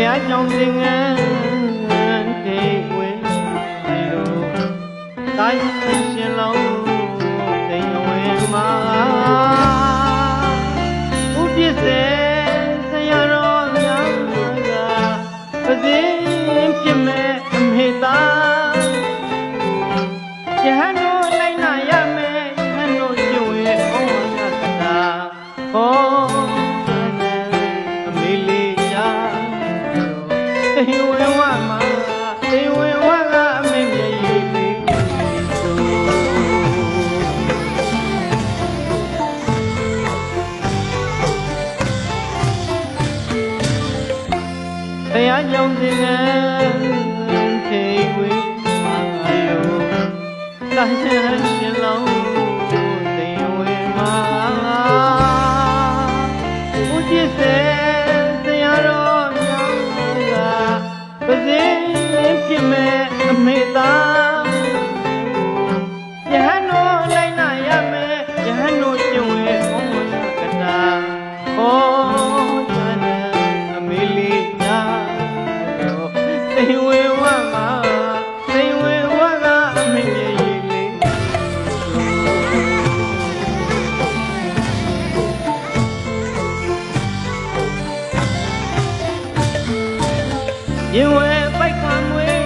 ယားကြောင့်သင်္ကန်းထေဝဲဒီလိုတာယရှင်လုံးသိမ်ဝဲမှာဥပစ္စေဆရာတော်များကပဇင်းဖြစ်မဲ့အမေသားယဟန်တို့လိုက်နာရမယ်ယဟန်တို့ကျင့်ဝဲဩဝါဒကတာဟောအမေလေးရှာသေဝဲဝမှာသေဝဲဝကအမေမျက်ရည်လေးဆိုဘုရားကြောင့်သင်္ကန်းထေဝဲမှာလို့လာရှင်လုံးသေဝဲမှာဥပစ္စေဆရာတော်များကပဇင်းဖြစ်မဲ့အမေသားယဟန်တို့လိုက်နာရမယ်ယဟန်တို့ကျင့်ဝဲဩဝါဒကတာဟောချမ်းသာအမေလေးညာသေဝဲဝမှာသေဝဲဝကအမေရဲ့ရည်လေးရင်ဝဲပိုက်ခံမွေး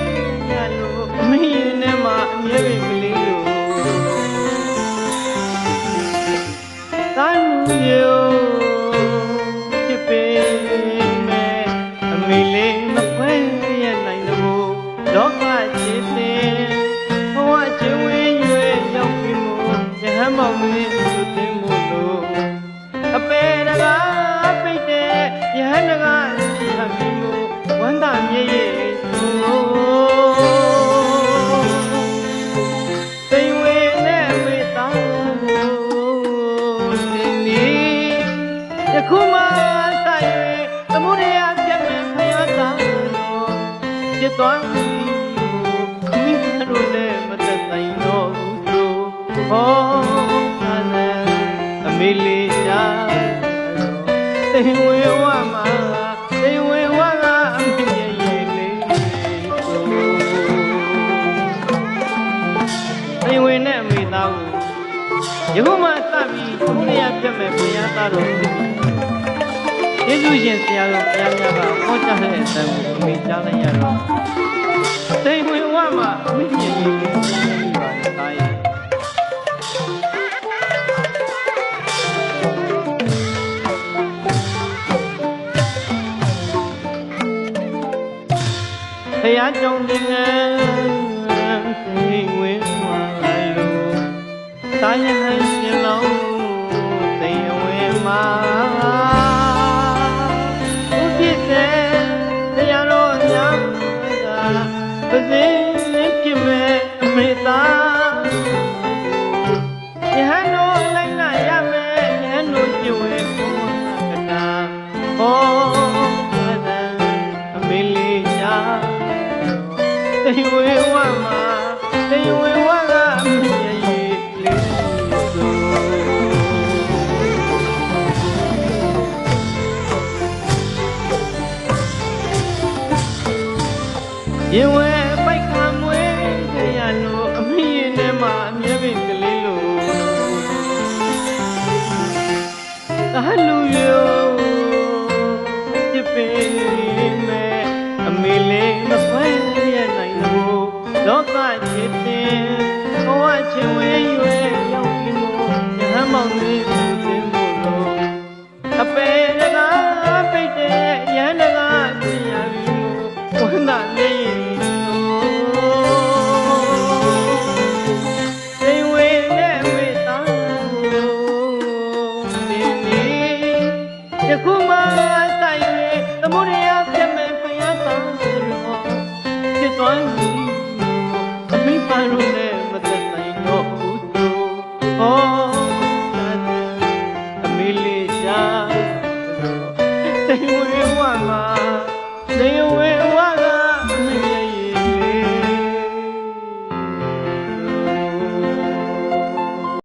ရလို့အမေရင်ထဲမှာအမြဲပဲမလေးလို့သာနူယောဖြစ်ပေမဲ့အမေလေးမခွဲရနိုင်လို့လောကချစ်တဲ့ဘဝချင်ဝေးရွယ်ရောက်ပြီမို့ယဟန်မောင်လေးသူတင်မို့လို့အပေတကားပိတ်တဲ့ယဟန်တကားဆံပြီးမို့ဝန္တာမြေရဲ့သိမ်ဝေနဲ့မေတ္တာကိုဒီနေ့ယခုမှတိုင်၍သမုဒယပြတ်မဲ့ဖယားသားတော်ပြတ်သွားပြီမိဘတို့လည်းမသက်ဆိုင်တော့ဘူးဆိုဟောသာသာအမေလေးရှာသိမ်ဝေဝမှာသိမ်ဝေဝကအမေရဲ့ရည်လေးဆိုသိမ်ဝေနဲ့အမေသားကိုယခုမှစပြီးသမုဒယပြတ်မဲ့ဖယားသားတော်ဖြစ်ပြီယေရှုရှင်ဆရာတော်ဘုရားများကဟောကြားတဲ့အတန်ကိုအမေကြားလိုက်ရတော့သိမ်ဝေဝမှာအမေရဲ့ရည်လေးပြီးပါတယ်သားရဲ့ဘုရားကြောင့်သင်္ကန်းသေဝဲမှာလို့သာယဟန်ရှင်လုံးသေဝဲမှာဥပစ္စေဆရာတော်များကပဇင်းဖြစ်မဲ့အမေသားယဟန်တို့လိုက်နာရမယ်ယဟန်တို့ကျင့်ဝဲဩဝါဒကတာဟောအမေလေးရှာသေဝဲဝမှာသေဝဲဝကအမေရဲ့ရည်လေးဆိုရင်ဝဲပိုက်ခံမွေးကြရလို့အမေရင်ထဲမှာအမြဲပဲကလေးလို့သာလူယောဖြစ်ပေမဲ့အမေလေးမခွဲရနိုင်လို့လောကချစ်တဲ့ဘဝချင်ဝေးရွယ်ရောက်ပြီမို့ယဟန်မောင်လေးသူတင်မို့လို့အပေတကားပိတ်တဲ့ယဟန်တကားသိရပြီမို့ဝန္တာမြေသိမ်ဝေနဲ့မေတ္တာဒီနေ့ယခုမှတိုင်၍သမုဒယပြတ်မဲ့ဖယားသားတော်ဖြစ်သွားပြီအမိပါလို့လည်းမသက်နိုင်တော့ဘူးဆိုဟောအမေလေးရှာသိမ်ဝေဝမှာ